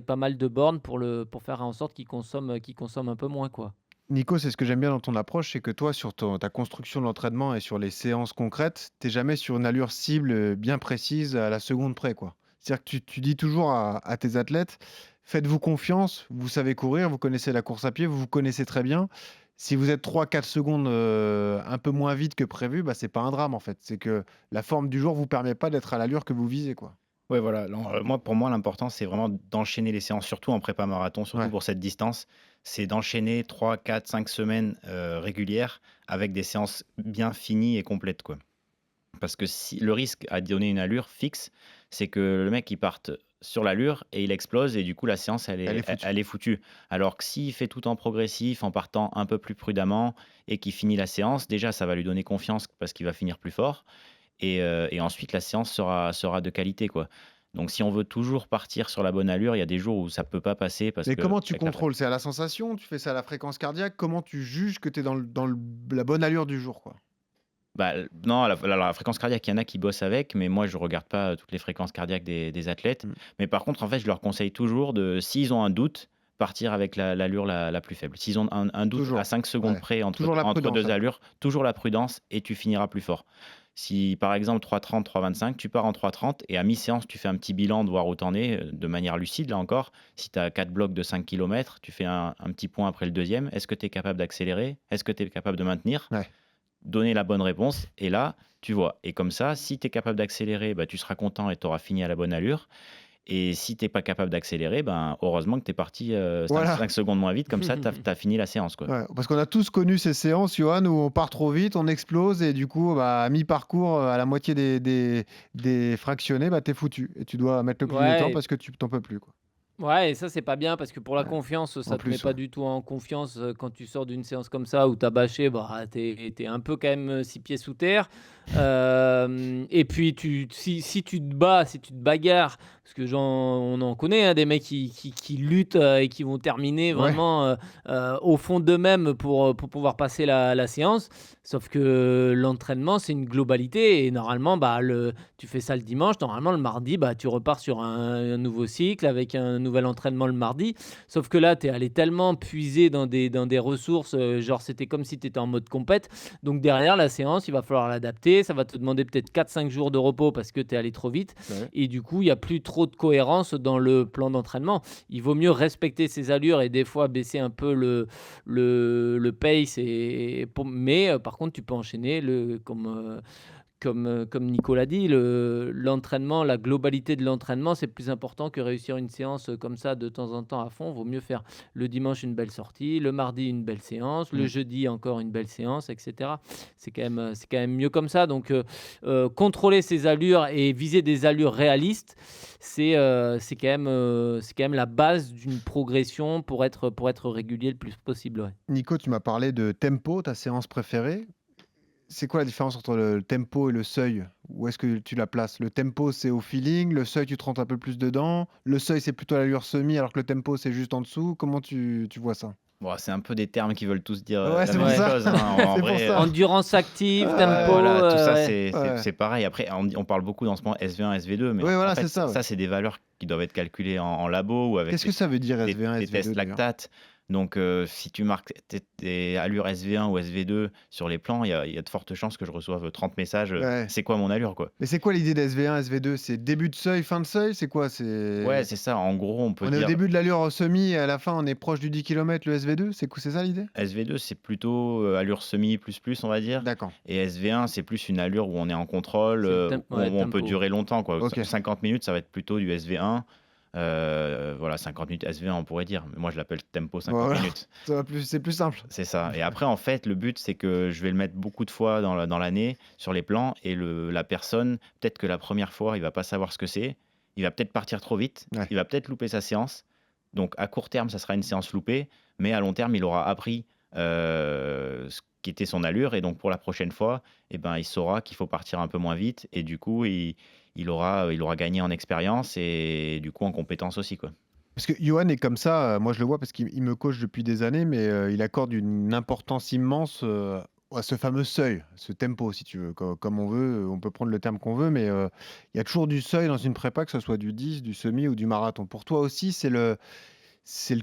pas mal de bornes pour faire en sorte qu'il consomme un peu moins, quoi. Nico, c'est ce que j'aime bien dans ton approche, c'est que toi, sur ta construction de l'entraînement et sur les séances concrètes, t'es jamais sur une allure cible bien précise à la seconde près, quoi. C'est-à-dire que tu dis toujours à tes athlètes, faites-vous confiance, vous savez courir, vous connaissez la course à pied, vous vous connaissez très bien. Si vous êtes 3-4 secondes un peu moins vite que prévu, bah, c'est pas un drame en fait. C'est que la forme du jour vous permet pas d'être à l'allure que vous visez, quoi. Ouais, voilà. Pour moi, l'important, c'est vraiment d'enchaîner les séances, surtout en prépa marathon, surtout Ouais. pour cette distance. C'est d'enchaîner 3, 4, 5 semaines régulières avec des séances bien finies et complètes, quoi. Parce que si le risque à donner une allure fixe, c'est que le mec il parte sur l'allure et il explose et du coup la séance Elle est foutue. elle est foutue. Alors que s'il fait tout en progressif, en partant un peu plus prudemment et qu'il finit la séance, déjà ça va lui donner confiance parce qu'il va finir plus fort et ensuite la séance sera de qualité, quoi. Donc si on veut toujours partir sur la bonne allure, il y a des jours où ça peut pas passer parce Mais que comment tu avec la contrôles? C'est à la sensation? Tu fais ça à la fréquence cardiaque? Comment tu juges que tu es la bonne allure du jour, quoi? Non, la fréquence cardiaque, il y en a qui bossent avec, mais moi, je regarde pas, toutes les fréquences cardiaques des athlètes. Mmh. Mais par contre, en fait, je leur conseille toujours s'ils ont un doute, partir avec l'allure la plus faible. S'ils ont un doute Toujours, à 5 secondes ouais. près entre Toujours la entre prudence 2 alors. allures, toujours la prudence et tu finiras plus fort. Si, par exemple, 3,30, 3,25, tu pars en 3,30 et à mi-séance, tu fais un petit bilan de voir où tu en es, de manière lucide, là encore. Si tu as 4 blocs de 5 km, tu fais un petit point après le deuxième. Est-ce que tu es capable d'accélérer? Est-ce que tu es capable de maintenir? Ouais. Donner la bonne réponse et là, tu vois. Et comme ça, si tu es capable d'accélérer, bah, tu seras content et tu auras fini à la bonne allure. Et si tu pas capable d'accélérer, ben, heureusement que tu es parti 5 Voilà. secondes moins vite, comme ça, tu as fini la séance, quoi. Ouais, parce qu'on a tous connu ces séances, Johan, où on part trop vite, on explose et du coup, bah, à mi-parcours, à la moitié des fractionnés, bah, t'es foutu et tu dois mettre le clignotant Ouais. parce que tu t'en peux plus, quoi. Ouais, et ça, c'est pas bien parce que pour la confiance, En ça te met plus, pas ouais. du tout en confiance quand tu sors d'une séance comme ça où tu as bâché, bah, t'es un peu quand même 6 pieds sous terre. Et puis, si tu te bats, si tu te bagarres, parce que on en connaît hein, des mecs qui luttent et qui vont terminer Ouais, vraiment au fond d'eux-mêmes pour pouvoir passer la séance. Sauf que l'entraînement, c'est une globalité et normalement, bah, tu fais ça le dimanche, normalement le mardi, bah, tu repars sur un nouveau cycle avec un nouvel entraînement le mardi. Sauf que là, tu es allé tellement puiser dans des ressources, genre c'était comme si tu étais en mode compète. Donc derrière la séance, il va falloir l'adapter. Ça va te demander peut-être 4-5 jours de repos parce que tu es allé trop vite. ouais. Et du coup, il n'y a plus trop de cohérence dans le plan d'entraînement. Il vaut mieux respecter ses allures et des fois baisser un peu le pace. Mais par contre, tu peux enchaîner comme Nicolas dit, l'entraînement, la globalité de l'entraînement, c'est plus important que réussir une séance comme ça de temps en temps à fond. Vaut mieux faire le dimanche une belle sortie, le mardi une belle séance, le Mm. jeudi encore une belle séance, etc. C'est quand même mieux comme ça. Donc, contrôler ses allures et viser des allures réalistes, c'est quand même la base d'une progression pour être régulier le plus possible. Ouais. Nico, tu m'as parlé de tempo, ta séance préférée. C'est quoi la différence entre le tempo et le seuil? Où est-ce que tu la places? Le tempo, c'est au feeling, le seuil, tu te rentres un peu plus dedans, le seuil, c'est plutôt l'allure semi, alors que le tempo, c'est juste en dessous. Comment tu vois ça? Bon, c'est un peu des termes qui veulent tous dire Ouais, la c'est même pour ça. chose, hein. En C'est pour vrai, ça. Endurance active, tempo, voilà, tout ça, ouais. c'est Ouais. c'est pareil. Après, on parle beaucoup dans ce moment SV1, SV2, mais Ouais, en voilà, fait, c'est ça. ça, c'est des valeurs qui doivent être calculées en labo ou avec Qu'est-ce que ça veut dire des SV1, des SV2 tests d'ailleurs? lactate. Donc, si tu marques tes allures SV1 ou SV2 sur les plans, il y a de fortes chances que je reçoive 30 messages, Ouais. «C'est quoi mon allure?» quoi. Mais c'est quoi l'idée d'SV1, SV2? C'est début de seuil, fin de seuil? C'est quoi? Ouais, c'est ça. En gros, on peut On est au dire début de l'allure semi et à la fin, on est proche du 10 km, le SV2? C'est ça l'idée? SV2, c'est plutôt, allure semi plus plus, on va dire, D'accord. et SV1, c'est plus une allure où on est en contrôle, C'est le où ouais, on peut tempo. durer longtemps, quoi. Ok. 50 minutes, ça va être plutôt du SV1. Voilà, 50 minutes SV1, on pourrait dire, mais moi je l'appelle tempo 50 Voilà. minutes. C'est plus simple. C'est ça. Et après, en fait, le but, c'est que je vais le mettre beaucoup de fois dans l'année sur les plans, et la personne, peut-être que la première fois, il va pas savoir ce que c'est. Il va peut-être partir trop vite. Ouais. Il va peut-être louper sa séance. Donc, à court terme, ça sera une séance loupée, mais à long terme, il aura appris ce qui était son allure. Et donc, pour la prochaine fois, eh ben, il saura qu'il faut partir un peu moins vite. Et du coup, il aura gagné en expérience et du coup en compétences aussi, quoi. Parce que Johan est comme ça, moi je le vois parce qu'il me coach depuis des années, mais il accorde une importance immense à ce fameux seuil, ce tempo, si tu veux. Comme on veut, on peut prendre le terme qu'on veut, mais il y a toujours du seuil dans une prépa, que ce soit du 10, du semi ou du marathon. Pour toi aussi, c'est le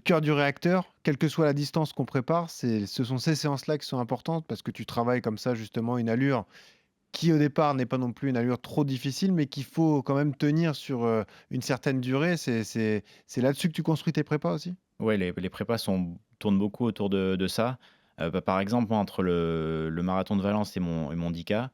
cœur du réacteur, quelle que soit la distance qu'on prépare. Ce sont ces séances-là qui sont importantes parce que tu travailles comme ça, justement, une allure qui au départ n'est pas non plus une allure trop difficile, mais qu'il faut quand même tenir sur une certaine durée. C'est là-dessus que tu construis tes prépas aussi? Ouais, les prépas tournent beaucoup autour de ça. Par exemple, moi, entre le marathon de Valence et mon 10K,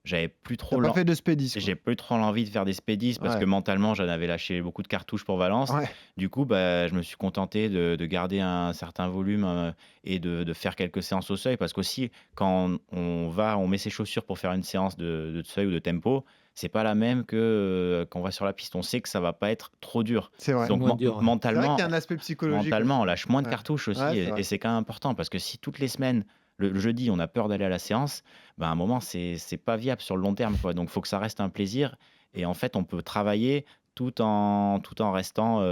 j'avais plus T'as trop pas fait de spédis, quoi. j'ai plus trop l'envie de faire des spédis parce que Ouais. mentalement, j'en avais lâché beaucoup de cartouches pour Valence. Ouais. Du coup, bah, je me suis contenté de garder un certain volume et de faire quelques séances au seuil, parce qu'aussi, quand on met ses chaussures pour faire une séance de seuil ou de tempo, c'est pas la même que quand on va sur la piste. On sait que ça va pas être trop dur. C'est vrai. C'est Donc, moins dur, ouais. C'est vrai mentalement, qu'il y a un aspect psychologique on aussi. lâche moins de Ouais. cartouches aussi, Ouais, c'est et vrai. c'est quand même important, parce que si toutes les semaines, le jeudi, on a peur d'aller à la séance, ben, à un moment, c'est pas viable sur le long terme, quoi. Donc, il faut que ça reste un plaisir. Et en fait, on peut travailler tout en restant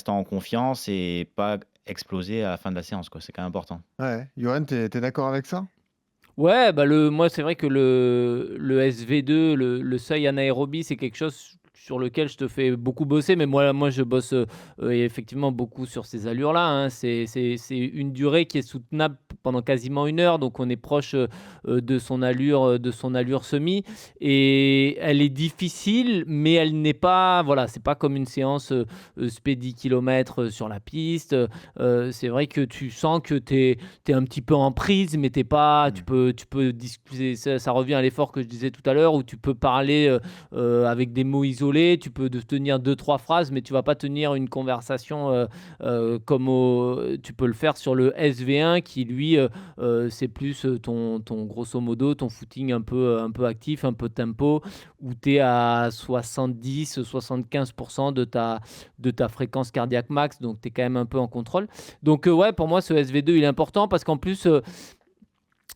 en confiance et pas exploser à la fin de la séance, quoi. C'est quand même important. Ouais. Johan, t'es d'accord avec ça? Ouais, bah moi, c'est vrai que le SV2, le seuil anaérobie, c'est quelque chose sur lequel je te fais beaucoup bosser. Mais moi je bosse effectivement beaucoup sur ces allures-là, hein. C'est une durée qui est soutenable pendant quasiment 1 heure. Donc, on est proche de son allure semi. Et elle est difficile, mais elle n'est pas. Voilà, c'est pas comme une séance spé 10 km sur la piste. C'est vrai que tu sens que tu es un petit peu en prise, mais t'es pas, tu peux discuter. Ça revient à l'effort que je disais tout à l'heure, où tu peux parler avec des mots isolés isolé, tu peux tenir 2-3 phrases, mais tu vas pas tenir une conversation comme tu peux le faire sur le SV1 qui, lui, c'est plus ton grosso modo, ton footing un peu actif, un peu tempo, où tu es à 70-75% de ta fréquence cardiaque max, donc tu es quand même un peu en contrôle. Donc, ouais, pour moi, ce SV2, il est important parce qu'en plus,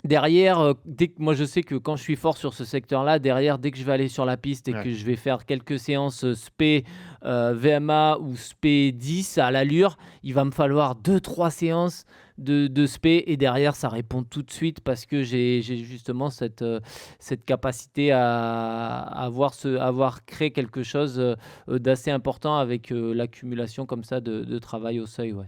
derrière, moi je sais que quand je suis fort sur ce secteur-là, derrière, dès que je vais aller sur la piste et que je vais faire quelques séances SP, VMA ou SP 10 à l'allure, il va me falloir 2-3 séances de SP et derrière, ça répond tout de suite parce que j'ai justement cette capacité à avoir créé quelque chose d'assez important avec l'accumulation comme ça de travail au seuil. Ouais.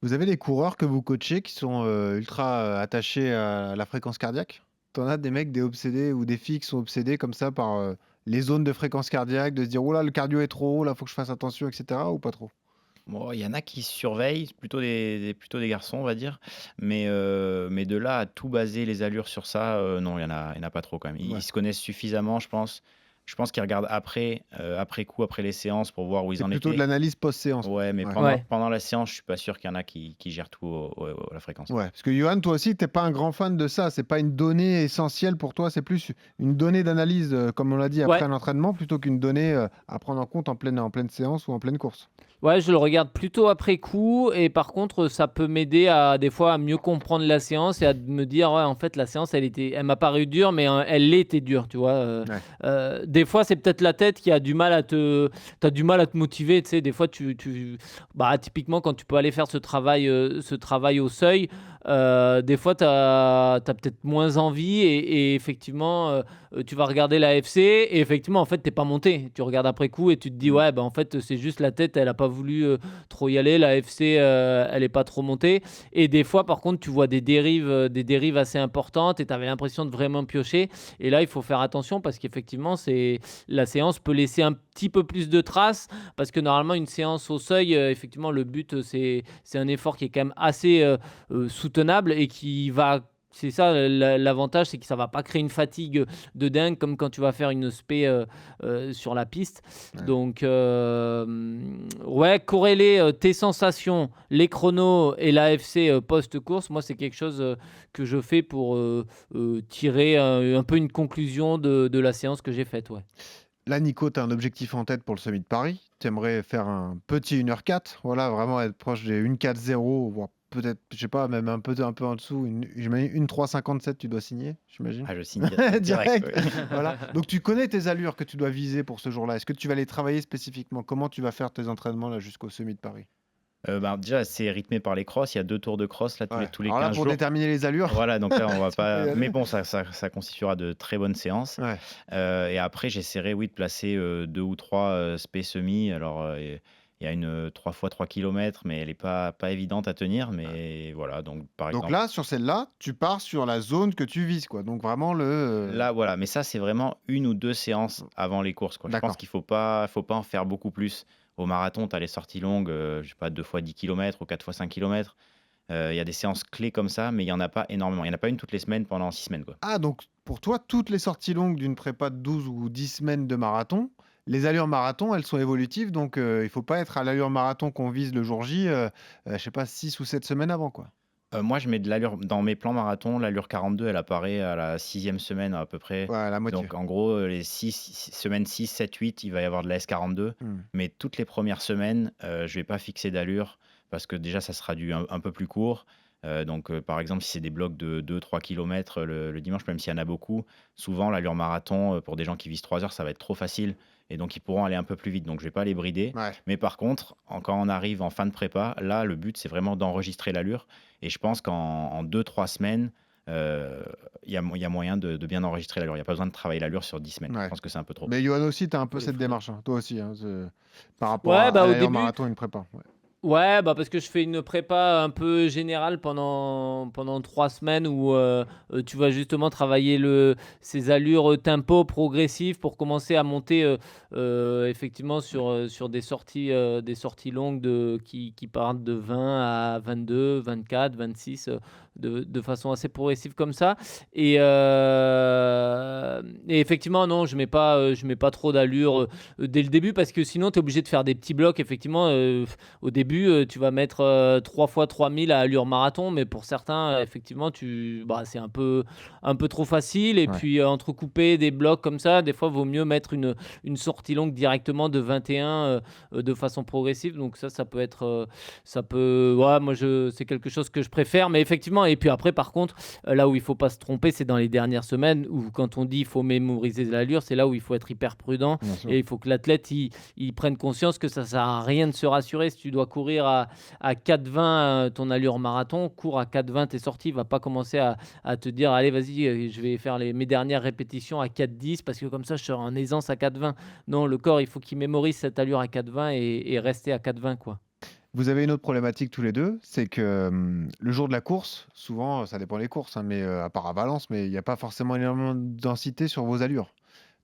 Vous avez des coureurs que vous coachez qui sont ultra attachés à la fréquence cardiaque? T'en as des mecs, des obsédés ou des filles qui sont obsédées comme ça par les zones de fréquence cardiaque, de se dire oh là le cardio est trop haut, là faut que je fasse attention, etc. ou pas trop? Bon, il y en a qui surveillent, plutôt des garçons, on va dire. Mais de là à tout baser les allures sur ça, non, il y en a pas trop quand même. Ils se connaissent suffisamment, je pense. Je pense qu'ils regardent après coup, après les séances pour voir où ils C'est en plutôt de étaient. l'analyse post-séance. Ouais, mais Ouais. pendant la séance, je suis pas sûr qu'il y en a qui gèrent tout à la fréquence. Ouais, parce que Johan, toi aussi, t'es pas un grand fan de ça. C'est pas une donnée essentielle pour toi. C'est plus une donnée d'analyse, comme on l'a dit, après Ouais. l'entraînement, plutôt qu'une donnée à prendre en compte en pleine séance ou en pleine course. Ouais, je le regarde plutôt après coup et par contre, ça peut m'aider à des fois à mieux comprendre la séance et à me dire ouais, en fait la séance elle m'a paru dure mais elle était dure, tu vois. Des fois, c'est peut-être la tête qui a du mal t'as du mal à te motiver, tu sais. Des fois, typiquement quand tu peux aller faire ce travail au seuil, des fois t'as peut-être moins envie et effectivement, tu vas regarder la FC et effectivement en fait t'es pas monté. Tu regardes après coup et tu te dis ouais bah en fait c'est juste la tête, elle a pas voulu trop y aller, la FC elle est pas trop montée et des fois par contre tu vois des dérives assez importantes et tu avais l'impression de vraiment piocher et là il faut faire attention parce qu'effectivement la séance peut laisser un petit peu plus de traces parce que normalement une séance au seuil effectivement le but c'est un effort qui est quand même assez soutenable et qui va. C'est ça l'avantage, c'est que ça va pas créer une fatigue de dingue comme quand tu vas faire une spé sur la piste. Ouais. Donc, ouais, corréler tes sensations, les chronos et l'AFC post-course, moi, c'est quelque chose que je fais pour tirer un peu une conclusion de la séance que j'ai faite. Ouais. Là, Nico, tu as un objectif en tête pour le Summit de Paris. Tu aimerais faire un petit 1h04, voilà, vraiment être proche des 1h04.0, voire peut-être, je sais pas, même un peu en dessous. J'imagine 1h03.57, tu dois signer, j'imagine. Ah, je signe Direct. ouais. Voilà. Donc tu connais tes allures que tu dois viser pour ce jour-là. Est-ce que tu vas les travailler spécifiquement? Comment tu vas faire tes entraînements là jusqu'au Summit de Paris? Déjà, c'est rythmé par les crosses. Il y a 2 tours de cross là, tous les Alors là, 15 pour jours. déterminer les allures. Voilà, donc là, on va pas. Mais bon, ça constituera de très bonnes séances. Ouais. Et après, j'essaierai, oui, de placer 2 ou 3 spé semi. Alors, il y a une 3x3 km, mais elle n'est pas évidente à tenir. Mais voilà, donc par exemple. Donc là, sur celle-là, tu pars sur la zone que tu vises, quoi. Donc vraiment Là, voilà, mais ça, c'est vraiment 1 ou 2 séances avant les courses, quoi. Je D'accord. pense qu'il faut pas en faire beaucoup plus. Au marathon, tu as les sorties longues, je sais pas, 2 fois 10 km ou 4 fois 5 km. Il y a des séances clés comme ça, mais il n'y en a pas énormément. Il n'y en a pas une toutes les semaines pendant 6 semaines, quoi. Ah, donc pour toi, toutes les sorties longues d'une prépa de 12 ou 10 semaines de marathon, les allures marathon, elles sont évolutives, donc il ne faut pas être à l'allure marathon qu'on vise le jour J, je sais pas, 6 ou 7 semaines avant, quoi. Moi, je mets de l'allure dans mes plans marathon. L'allure 42, elle apparaît à la 6e semaine à peu près. Ouais, la moitié. Donc, en gros, les semaines 6, 7, 8, il va y avoir de la S42. Mais toutes les premières semaines, je vais pas fixer d'allure parce que déjà, ça sera un peu plus court. Donc, par exemple, si c'est des blocs de 2-3 km le dimanche, même s'il y en a beaucoup, souvent, l'allure marathon, pour des gens qui visent 3 heures, ça va être trop facile. Et donc, ils pourront aller un peu plus vite. Donc, je vais pas les brider. Ouais. Mais par contre, quand on arrive en fin de prépa, là, le but, c'est vraiment d'enregistrer l'allure. Et je pense qu'en 2-3 semaines, il y a moyen de bien enregistrer l'allure. Il n'y a pas besoin de travailler l'allure sur 10 semaines. Ouais. Je pense que c'est un peu trop. Mais Johan aussi, tu as un peu cette démarche, hein. Toi aussi, hein, par rapport Ouais, à au l'allure début, marathon et une prépa. Ouais. Ouais, parce que je fais une prépa un peu générale pendant 3 semaines où tu vas justement travailler ces allures tempo progressives pour commencer à monter effectivement sur des sorties longues qui partent de 20 à 22, 24, 26 de façon assez progressive comme ça. Et effectivement, non, je mets pas trop d'allure dès le début parce que sinon tu es obligé de faire des petits blocs. Effectivement, au début, tu vas mettre 3 fois 3000 à allure marathon, mais pour certains, effectivement, c'est un peu trop facile. Et puis, entrecouper des blocs comme ça, des fois, il vaut mieux mettre une sortie longue directement de 21 de façon progressive. Donc ça peut être, c'est quelque chose que je préfère. Mais effectivement, et puis après, par contre, là où il faut pas se tromper, c'est dans les dernières semaines où quand on dit il faut mémoriser l'allure, c'est là où il faut être hyper prudent. Et il faut que l'athlète il prenne conscience que ça sert à rien de se rassurer. Si tu dois courir à 4,20 ton allure marathon, cours à 4,20 tes sorties, il va pas commencer à te dire allez vas-y, je vais faire mes dernières répétitions à 4,10 parce que comme ça je serai en aisance à 4,20. Non, le corps il faut qu'il mémorise cette allure à 4,20 et rester à 4,20 quoi. Vous avez une autre problématique tous les deux, c'est que le jour de la course, souvent, ça dépend des courses, hein, mais à part à Valence, mais il n'y a pas forcément énormément de densité sur vos allures.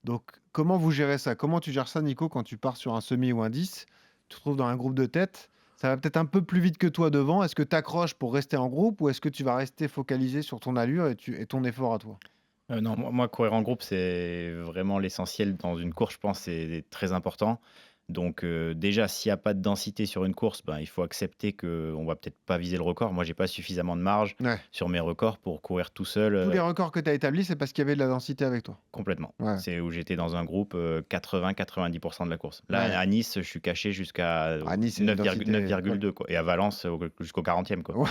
Donc, comment vous gérez ça? Comment tu gères ça, Nico, quand tu pars sur un semi ou un 10? Tu te trouves dans un groupe de tête, ça va peut-être un peu plus vite que toi devant. Est-ce que tu accroches pour rester en groupe ou est-ce que tu vas rester focalisé sur ton allure et ton effort à toi? Non, moi, courir en groupe, c'est vraiment l'essentiel dans une course, je pense, c'est très important. Donc déjà, s'il y a pas de densité sur une course, il faut accepter qu'on va peut-être pas viser le record. Moi, j'ai pas suffisamment de marge Ouais. sur mes records pour courir tout seul, Tous les records que tu as établis, c'est parce qu'il y avait de la densité avec toi. complètement. Ouais. C'est où j'étais dans un groupe, 80-90% de la course. Là, Ouais. à Nice, je suis caché jusqu'à À Nice, c'est une densité, 9,2 quoi, et à Valence, jusqu'au 40e quoi. Ouais.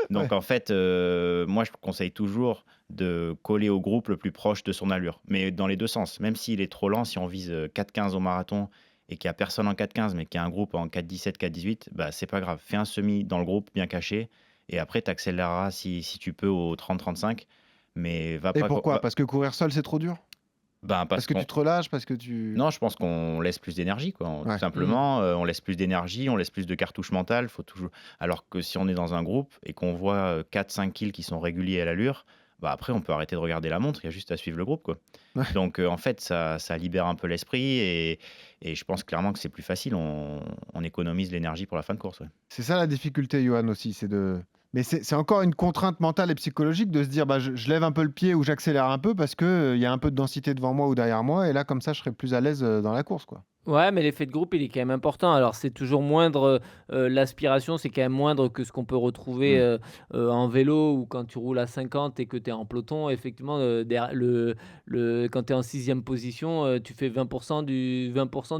Donc en fait, moi je conseille toujours de coller au groupe le plus proche de son allure, mais dans les 2 sens. Même s'il est trop lent, si on vise 4,15 au marathon et qu'il y a personne en 4,15 mais qu'il y a un groupe en 4,17, 4,18, c'est pas grave. Fais un semi dans le groupe bien caché et après tu accéléreras si tu peux au 30-35, mais va Et pas pourquoi? Parce que courir seul, c'est trop dur? parce Parce que qu'on tu te relâches? Parce que tu... non, je pense qu'on laisse plus d'énergie, quoi. Ouais. Tout simplement, on laisse plus d'énergie, on laisse plus de cartouches mentales. Faut toujours... Alors que si on est dans un groupe et qu'on voit 4-5 kills qui sont réguliers à l'allure, après, on peut arrêter de regarder la montre, il y a juste à suivre le groupe, quoi. Ouais. Donc, en fait, ça libère un peu l'esprit et je pense clairement que c'est plus facile. On économise l'énergie pour la fin de course. Ouais. C'est ça la difficulté, Johan, aussi, c'est de... Mais c'est encore une contrainte mentale et psychologique de se dire je lève un peu le pied ou j'accélère un peu parce qu'il y a un peu de densité devant moi ou derrière moi et là, comme ça, je serai plus à l'aise dans la course, quoi. Ouais, mais l'effet de groupe, il est quand même important. Alors, c'est toujours moindre, l'aspiration, c'est quand même moindre que ce qu'on peut retrouver en vélo ou quand tu roules à 50 et que tu es en peloton. Effectivement, quand tu es en sixième position, tu fais 20%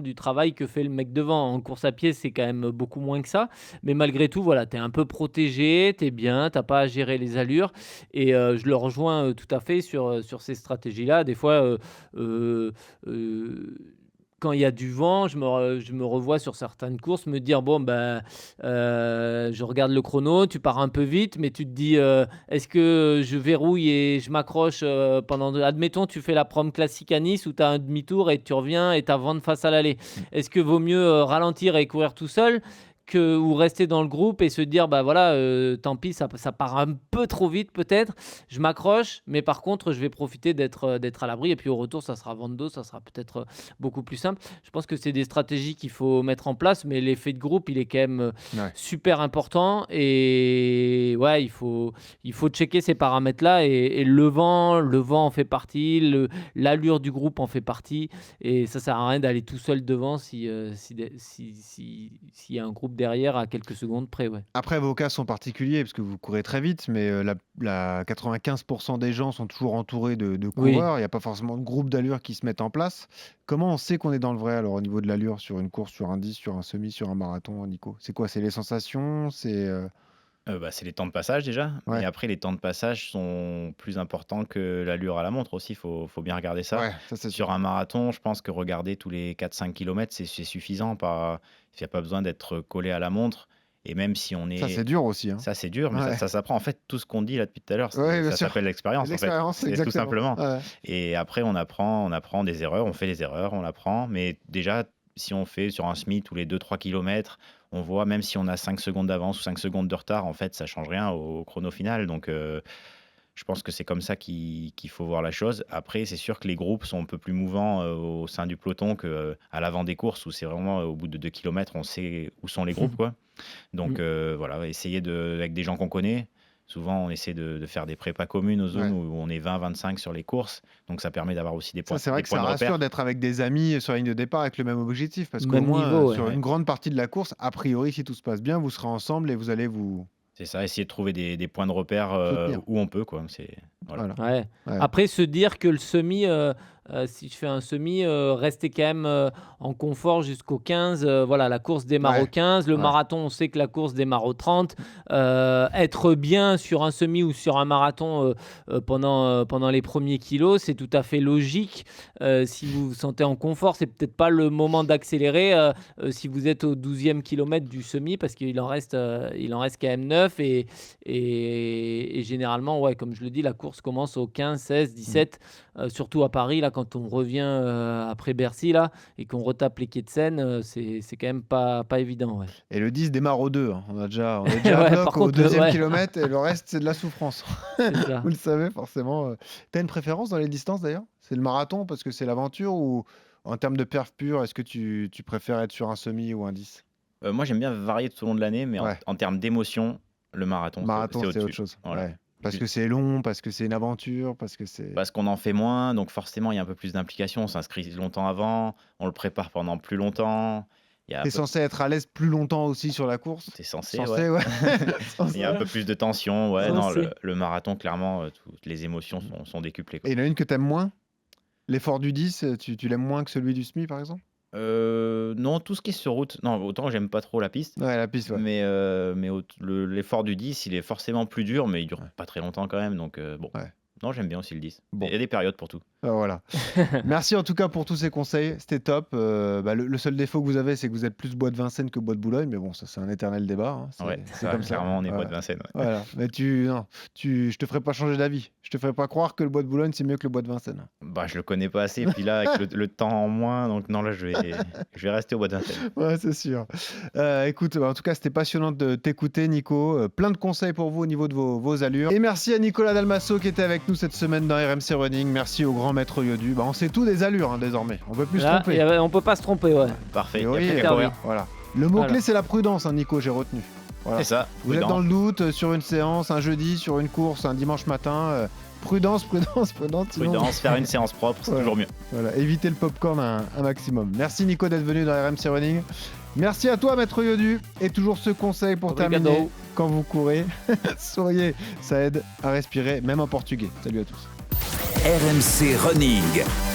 du travail que fait le mec devant. En course à pied, c'est quand même beaucoup moins que ça. Mais malgré tout, voilà, tu es un peu protégé, tu es bien, tu n'as pas à gérer les allures. Et je le rejoins tout à fait sur ces stratégies-là. Des fois, quand il y a du vent, je me revois sur certaines courses me dire bon je regarde le chrono, tu pars un peu vite, mais tu te dis est-ce que je verrouille et je m'accroche admettons tu fais la prom classique à Nice où tu as un demi-tour et tu reviens et tu as vent de face à l'aller. Est-ce que vaut mieux ralentir et courir tout seul ou rester dans le groupe et se dire tant pis, ça part un peu trop vite peut-être, je m'accroche, mais par contre je vais profiter d'être à l'abri et puis au retour ça sera vent de dos, ça sera peut-être beaucoup plus simple. Je pense que c'est des stratégies qu'il faut mettre en place, mais l'effet de groupe il est quand même super important et ouais, il faut checker ces paramètres là et le vent en fait partie, l'allure du groupe en fait partie et ça sert à rien d'aller tout seul devant s'il y a un groupe derrière à quelques secondes près. Ouais. Après, vos cas sont particuliers parce que vous courez très vite, mais 95% des gens sont toujours entourés de coureurs. Il n'y a pas forcément de groupe d'allure qui se mettent en place. Comment on sait qu'on est dans le vrai alors au niveau de l'allure sur une course, sur un 10, sur un semi, sur un marathon, Nico? C'est quoi? C'est les sensations? C'est c'est les temps de passage déjà. Ouais. Et après, les temps de passage sont plus importants que l'allure à la montre aussi. Faut bien regarder ça. Ouais, ça c'est sûr. Sur un marathon, je pense que regarder tous les 4-5 km, c'est suffisant. Il n'y a pas besoin d'être collé à la montre. Et même si on est... Ça c'est dur aussi, hein. Ça, c'est dur, mais Ouais. ça s'apprend. En fait, tout ce qu'on dit là depuis tout à l'heure, Ouais, bien ça sûr. s'appelle l'expérience. En fait. L'expérience, C'est tout exactement. simplement. Ouais. Et après, on apprend des erreurs, on fait des erreurs, on apprend. Mais déjà, si on fait sur un semi tous les 2-3 km, on voit même si on a 5 secondes d'avance ou 5 secondes de retard, en fait, ça change rien au chrono final. Donc, je pense que c'est comme ça qu'il faut voir la chose. Après, c'est sûr que les groupes sont un peu plus mouvants au sein du peloton qu'à l'avant des courses, où c'est vraiment au bout de 2 km, on sait où sont les groupes, quoi. Donc, voilà, essayer avec des gens qu'on connaît. Souvent, on essaie de faire des prépas communes aux zones où on est 20-25 sur les courses. Donc, ça permet d'avoir aussi des points de repère. C'est vrai que ça rassure d'être avec des amis sur la ligne de départ avec le même objectif. Parce qu'au moins, sur une grande partie de la course, a priori, si tout se passe bien, vous serez ensemble et vous allez vous... C'est ça, essayer de trouver des points de repère où on peut, quoi. Voilà. Ouais. Après, se dire que le semi, si je fais un semi, rester quand même en confort jusqu'au 15. Voilà, la course démarre au 15. Le marathon, on sait que la course démarre au 30. Être bien sur un semi ou sur un marathon pendant les premiers kilos, c'est tout à fait logique. Si vous vous sentez en confort, c'est peut-être pas le moment d'accélérer si vous êtes au 12e kilomètre du semi, parce qu'il en reste quand même 9. Et généralement, comme je le dis, la course commence au 15, 16, 17, surtout à Paris, là, quand on revient après Bercy là, et qu'on retape les quais de Seine, c'est quand même pas évident. Ouais. Et le 10 démarre au 2. Hein. On est déjà à bloc au 2e kilomètre, et le reste, c'est de la souffrance. Vous le savez forcément. Tu as une préférence dans les distances d'ailleurs ? C'est le marathon parce que c'est l'aventure, ou en termes de perf pure, est-ce que tu préfères être sur un semi ou un 10 ? Moi, j'aime bien varier tout au long de l'année, mais en termes d'émotion, le marathon, c'est autre chose. Voilà. Parce que c'est long, parce que c'est une aventure, parce qu'on en fait moins, donc forcément il y a un peu plus d'implication. On s'inscrit longtemps avant, on le prépare pendant plus longtemps. T'es censé être à l'aise plus longtemps aussi sur la course. T'es censé, ouais. Il y a un peu plus de tension, Non, le marathon, clairement, toutes les émotions sont décuplées, quoi. Et il y en a une que t'aimes moins ? L'effort du 10, tu l'aimes moins que celui du semi, par exemple ? Non, tout ce qui est sur route. Non, autant j'aime pas trop la piste. Ouais, la piste, ouais. Mais l'effort du 10, il est forcément plus dur, mais il dure pas très longtemps quand même. Donc, bon. Ouais. Non, j'aime bien aussi le 10. Bon. Il y a des périodes pour tout. Voilà. Merci en tout cas pour tous ces conseils. C'était top. Le seul défaut que vous avez, c'est que vous êtes plus bois de Vincennes que bois de Boulogne. Mais bon, ça, c'est un éternel débat. Hein. C'est comme ça. Clairement, on est bois de Vincennes. Ouais. Voilà. Mais je te ferai pas changer d'avis. Je te ferai pas croire que le bois de Boulogne, c'est mieux que le bois de Vincennes. Je le connais pas assez. Et puis là, avec le temps en moins, donc non, là, je vais rester au bois de Vincennes. Ouais, c'est sûr. Écoute, en tout cas, c'était passionnant de t'écouter, Nico. Plein de conseils pour vous au niveau de vos allures. Et merci à Nicolas Dalmasso qui était avec nous cette semaine dans RMC Running. Merci au grand maître Yodu. On sait tout des allures désormais. On peut plus se tromper. On peut pas se tromper, ouais. Parfait. Voilà. Le mot-clé, c'est la prudence, Nico, j'ai retenu. Voilà. C'est ça. Vous êtes dans le doute sur une séance, un jeudi, sur une course, un dimanche matin. Prudence. Sinon... faire une séance propre, c'est toujours mieux. Voilà, évitez le popcorn un maximum. Merci Nico d'être venu dans RMC Running. Merci à toi, maître Yodu. Et toujours ce conseil pour terminer quand vous courez. Souriez, ça aide à respirer, même en portugais. Salut à tous. RMC Running.